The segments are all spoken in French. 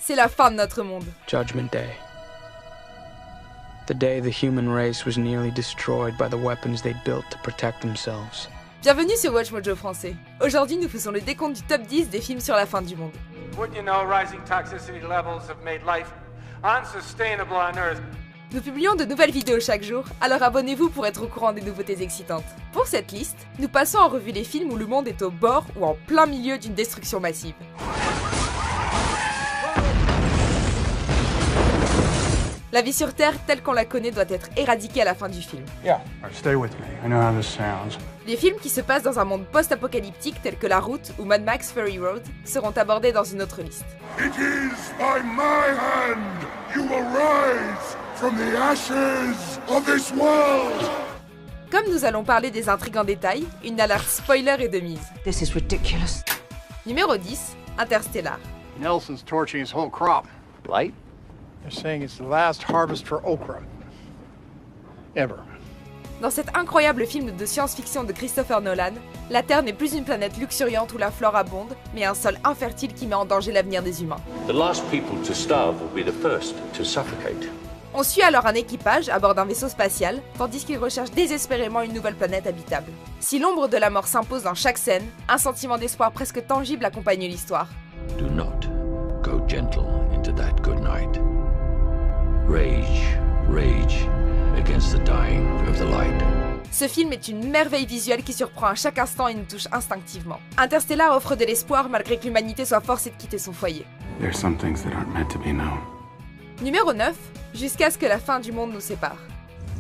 c'est la fin de notre monde. Judgment Day. The day the human race was nearly destroyed by the weapons they built to protect themselves. Bienvenue sur Watch Mojo français. Aujourd'hui, nous faisons le décompte du top 10 des films sur la fin du monde. Wouldn't you know, rising toxicity levels have made life unsustainable on Earth. Nous publions de nouvelles vidéos chaque jour, alors abonnez-vous pour être au courant des nouveautés excitantes. Pour cette liste, nous passons en revue les films où le monde est au bord ou en plein milieu d'une destruction massive. La vie sur Terre, telle qu'on la connaît, doit être éradiquée à la fin du film. Yeah, stay with me. I know how this sounds. Les films qui se passent dans un monde post-apocalyptique tel que La Route ou Mad Max Fury Road seront abordés dans une autre liste. It is by my hand you will rise from the ashes of this world. Comme nous allons parler des intrigues en détail, une alerte spoiler est de mise. This is ridiculous. Numéro 10, Interstellar. Nelson's torching his whole crop. Light? They're saying it's the last harvest for okra. Ever. Dans cet incroyable film de science-fiction de Christopher Nolan, la Terre n'est plus une planète luxuriante où la flore abonde, mais un sol infertile qui met en danger l'avenir des humains. The last people to starve will be the first to suffocate. On suit alors un équipage à bord d'un vaisseau spatial, tandis qu'il recherche désespérément une nouvelle planète habitable. Si l'ombre de la mort s'impose dans chaque scène, un sentiment d'espoir presque tangible accompagne l'histoire. Do not go gentle into that good night. Rage, rage against the dying of the light. Ce film est une merveille visuelle qui surprend à chaque instant et nous touche instinctivement. Interstellar offre de l'espoir malgré que l'humanité soit forcée de quitter son foyer. There are some things that aren't meant to be known. Numéro 9, jusqu'à ce que la fin du monde nous sépare.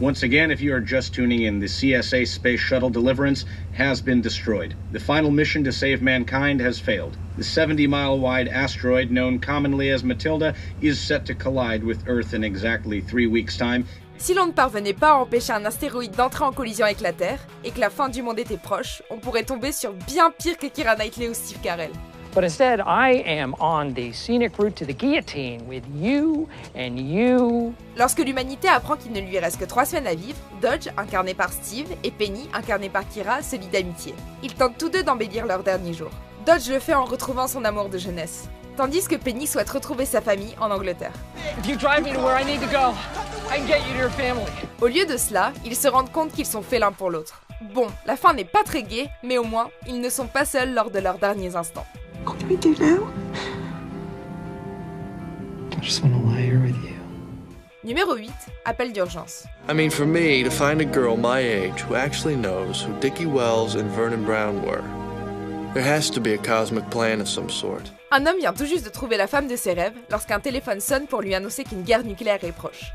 Once again, if you are just tuning in, the CSA Space Shuttle Deliverance has been destroyed. The final mission to save mankind has failed. The 70-mile-wide asteroid known commonly as Matilda is set to collide with Earth in exactly 3 weeks' time. Si l'on ne parvenait pas à empêcher un astéroïde d'entrer en collision avec la Terre, et que la fin du monde était proche, on pourrait tomber sur bien pire que Keira Knightley ou Steve Carell. But instead, I am on the scenic route to the guillotine with you and you. Lorsque l'humanité apprend qu'il ne lui reste que 3 semaines à vivre, Dodge, incarné par Steve, et Penny, incarnée par Keira, se lient d'amitié. Ils tentent tous deux d'embellir leurs derniers jours. Dodge le fait en retrouvant son amour de jeunesse, tandis que Penny souhaite retrouver sa famille en Angleterre. If you drive me to where I need to go, I can get you to your family. Au lieu de cela, ils se rendent compte qu'ils sont faits l'un pour l'autre. Bon, la fin n'est pas très gaie, mais au moins, ils ne sont pas seuls lors de leurs derniers instants. What do we do now? I just want to lie here with you. Numéro 8, appel d'urgence. I mean, for me, to find a girl my age who actually knows who Dickie Wells and Vernon Brown were, there has to be a cosmic plan of some sort. Un homme vient tout juste de trouver la femme de ses rêves lorsqu'un téléphone sonne pour lui annoncer qu'une guerre nucléaire est proche.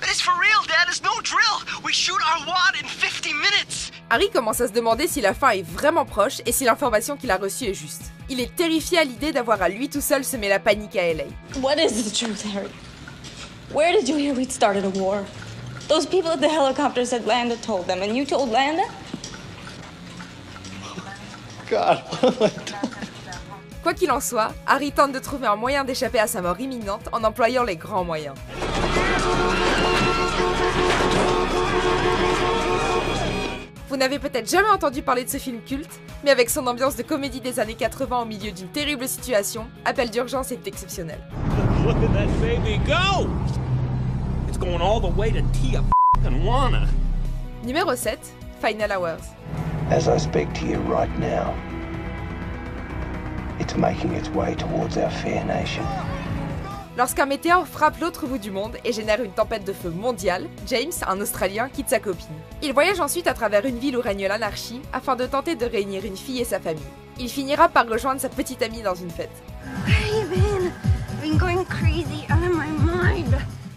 It's for real, Dad. It's no drill. We shoot our wad in 50 minutes. Harry commence à se demander si la fin est vraiment proche et si l'information qu'il a reçue est juste. Il est terrifié à l'idée d'avoir à lui tout seul semer la panique à LA. What is the truth, Harry? Where did you hear we'd started a war? Those people at the helicopter said Landa told them, and you told Landa? God, what have I done? Quoi qu'il en soit, Harry tente de trouver un moyen d'échapper à sa mort imminente en employant les grands moyens. Vous n'avez peut-être jamais entendu parler de ce film culte, mais avec son ambiance de comédie des années 80 au milieu d'une terrible situation, Appel d'urgence est exceptionnel. Look at that baby go! It's going all the way to Tijuana. Numéro 7, Final Hours. As I speak to you right now, it's making its way towards our fair nation. Lorsqu'un météore frappe l'autre bout du monde et génère une tempête de feu mondiale, James, un Australien, quitte sa copine. Il voyage ensuite à travers une ville où règne l'anarchie afin de tenter de réunir une fille et sa famille. Il finira par rejoindre sa petite amie dans une fête.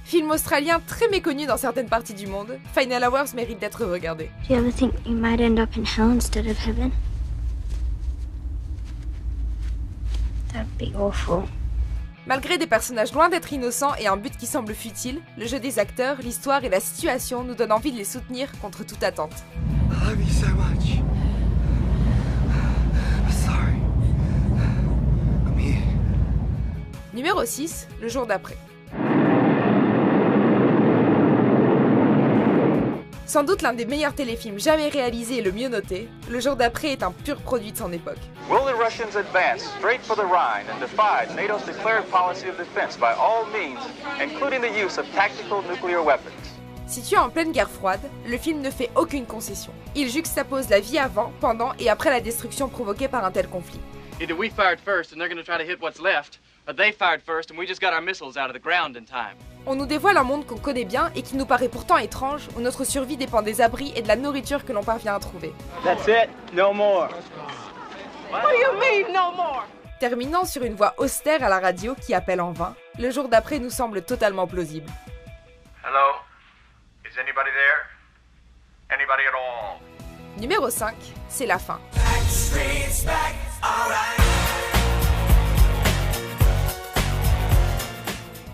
Film australien très méconnu dans certaines parties du monde, Final Hours mérite d'être regardé. Do you ever think you might end up in hell instead of heaven? That'd be awful. Malgré des personnages loin d'être innocents et un but qui semble futile, le jeu des acteurs, l'histoire et la situation nous donnent envie de les soutenir contre toute attente. I love you so much. I'm sorry. I'm here. Numéro 6, le jour d'après. Sans doute l'un des meilleurs téléfilms jamais réalisés et le mieux noté, Le jour d'après est un pur produit de son époque. Will the Russians advance straight for the Rhine and defy NATO's declared policy of defense by all means, including the use of tactical nuclear weapons? Situé en pleine guerre froide, le film ne fait aucune concession. Il juxtapose la vie avant, pendant et après la destruction provoquée par un tel conflit. Either we fired first and they're gonna try to hit what's left, or they fired first and we just got our missiles out of the ground in time. On nous dévoile un monde qu'on connaît bien et qui nous paraît pourtant étrange, où notre survie dépend des abris et de la nourriture que l'on parvient à trouver. That's it, no more. What do you mean, no more? Terminant sur une voix austère à la radio qui appelle en vain, Le jour d'après nous semble totalement plausible. Hello? Is anybody there? Anybody at all? Numéro 5, c'est la fin.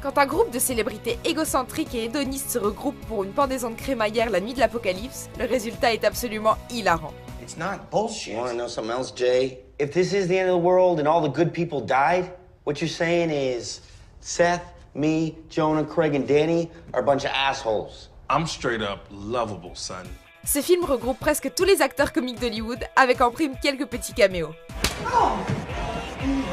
Quand un groupe de célébrités égocentriques et hédonistes se regroupe pour une pendaison de crémaillère la nuit de l'apocalypse, le résultat est absolument hilarant. It's not bullshit. You want to know something else, Jay? If this is the end of the world and all the good people died, what you're saying is Seth, me, Jonah, Craig, and Danny are a bunch of assholes. I'm straight up lovable, son. Ce film regroupe presque tous les acteurs comiques d'Hollywood, avec en prime quelques petits caméos. Oh.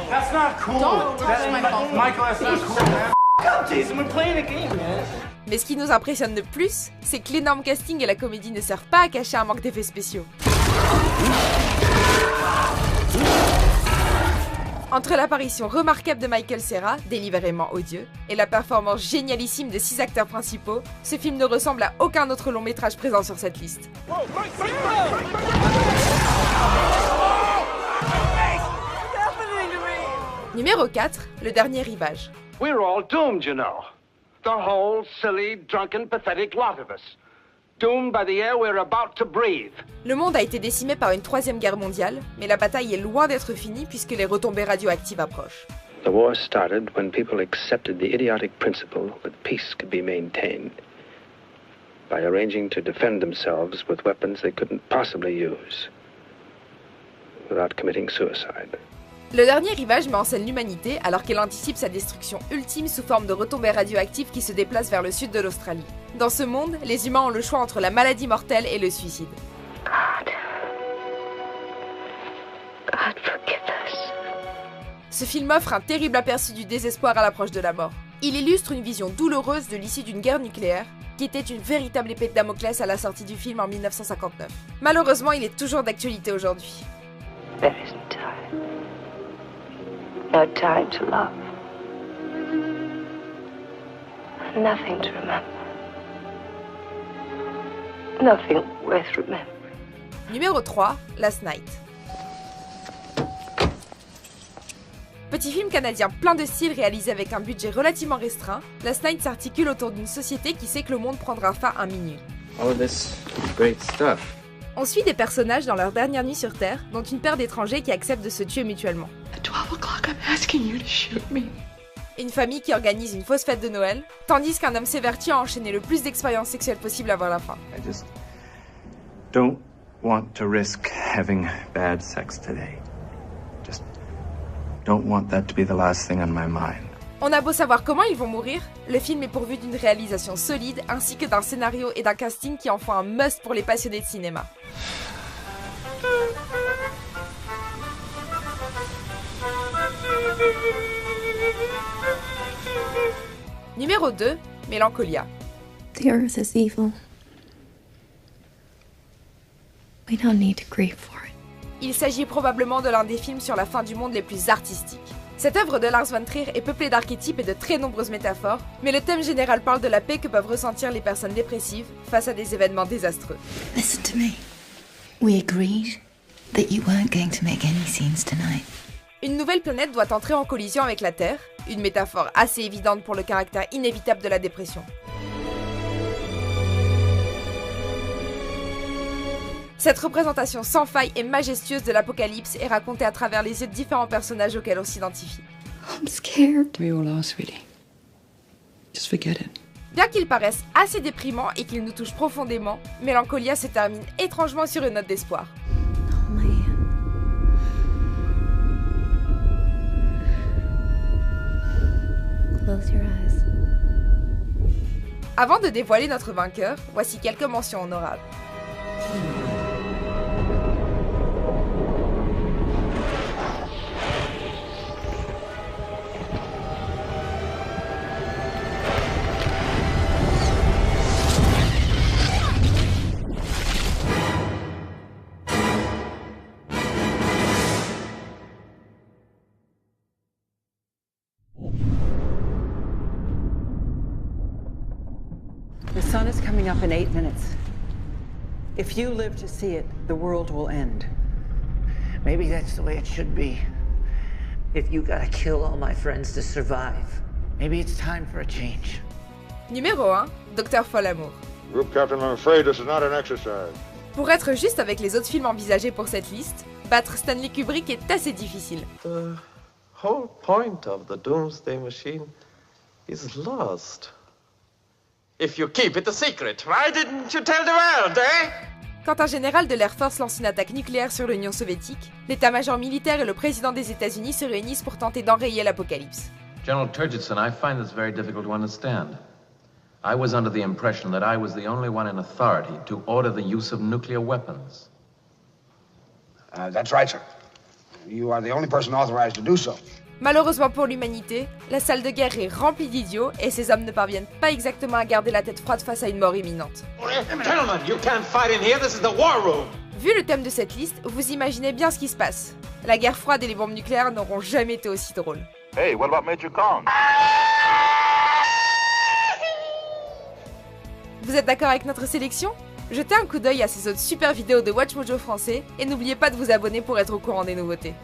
That's not cool. Don't touch my phone. Michael, that's not cool, man. Come, Jason, we're playing a game, man. Mais ce qui nous impressionne le plus, c'est que l'énorme casting et la comédie ne servent pas à cacher un manque d'effets spéciaux. Entre l'apparition remarquable de Michael Cera, délibérément odieux, et la performance génialissime des 6 acteurs principaux, ce film ne ressemble à aucun autre long métrage présent sur cette liste. Numéro 4, Le dernier rivage. We're all doomed, you know. The whole silly, drunken, pathetic lot of us. Doomed by the air we're about to breathe. Le monde a été décimé par une 3e guerre mondiale, mais la bataille est loin d'être finie puisque les retombées radioactives approchent. The war started when people accepted the idiotic principle that peace could be maintained by arranging to defend themselves with weapons they couldn't possibly use without committing suicide. Le dernier rivage met en scène l'humanité alors qu'elle anticipe sa destruction ultime sous forme de retombées radioactives qui se déplacent vers le sud de l'Australie. Dans ce monde, les humains ont le choix entre la maladie mortelle et le suicide. God forgive us. Ce film offre un terrible aperçu du désespoir à l'approche de la mort. Il illustre une vision douloureuse de l'issue d'une guerre nucléaire, qui était une véritable épée de Damoclès à la sortie du film en 1959. Malheureusement, il est toujours d'actualité aujourd'hui. There isn't time. No time to love. Nothing to remember. Nothing worth remembering. Numéro 3, Last Night. Petit film canadien plein de style réalisé avec un budget relativement restreint, Last Night s'articule autour d'une société qui sait que le monde prendra fin à minuit. All this great stuff. On suit des personnages dans leur dernière nuit sur Terre, dont une paire d'étrangers qui acceptent de se tuer mutuellement. At 12 o'clock, I'm asking you to shoot me. Une famille qui organise une fausse fête de Noël, tandis qu'un homme s'évertue à enchaîner le plus d'expériences sexuelles possibles avant la fin. I just don't want to risk having bad sex today. Just don't want that to be the last thing on my mind. On a beau savoir comment ils vont mourir, le film est pourvu d'une réalisation solide ainsi que d'un scénario et d'un casting qui en font un must pour les passionnés de cinéma. Numéro 2, Mélancolia. The earth is evil. We don't need to grieve for it. Il s'agit probablement de l'un des films sur la fin du monde les plus artistiques. Cette œuvre de Lars von Trier est peuplée d'archétypes et de très nombreuses métaphores, mais le thème général parle de la paix que peuvent ressentir les personnes dépressives face à des événements désastreux. Listen to me. We agreed that you weren't going to make any scenes tonight. Une nouvelle planète doit entrer en collision avec la Terre, une métaphore assez évidente pour le caractère inévitable de la dépression. Cette représentation sans faille et majestueuse de l'apocalypse est racontée à travers les yeux de différents personnages auxquels on s'identifie. I'm scared. We all are, sweetie. Just forget it. Bien qu'il paraisse assez déprimant et qu'il nous touche profondément, Mélancolia se termine étrangement sur une note d'espoir. Close your eyes. Avant de dévoiler notre vainqueur, voici quelques mentions honorables. The sun is coming up in 8 minutes. If you live to see it, the world will end. Maybe that's the way it should be. If you gotta kill all my friends to survive, maybe it's time for a change. Numéro 1, Dr. Folamour. Group Captain, I'm afraid this is not an exercise. Pour être juste avec les autres films envisagés pour cette liste, battre Stanley Kubrick est assez difficile. The whole point of the Doomsday Machine is lost. If you keep it a secret, why didn't you tell the world, eh? Quand un général de l'Air Force lance une attaque nucléaire sur l'Union soviétique, l'état-major militaire et le président des États-Unis se réunissent pour tenter d'enrayer l'apocalypse. General Turgidson, I find this very difficult to understand. I was under the impression that I was the only one in authority to order the use of nuclear weapons. That's right, sir. You are the only person authorized to do so. Malheureusement pour l'humanité, la salle de guerre est remplie d'idiots et ces hommes ne parviennent pas exactement à garder la tête froide face à une mort imminente. Gentlemen, you can't fight in here. This is the war room. Vu le thème de cette liste, vous imaginez bien ce qui se passe. La guerre froide et les bombes nucléaires n'auront jamais été aussi drôles. Hey, what about Major Kong? Vous êtes d'accord avec notre sélection? Jetez un coup d'œil à ces autres super vidéos de WatchMojo français et n'oubliez pas de vous abonner pour être au courant des nouveautés.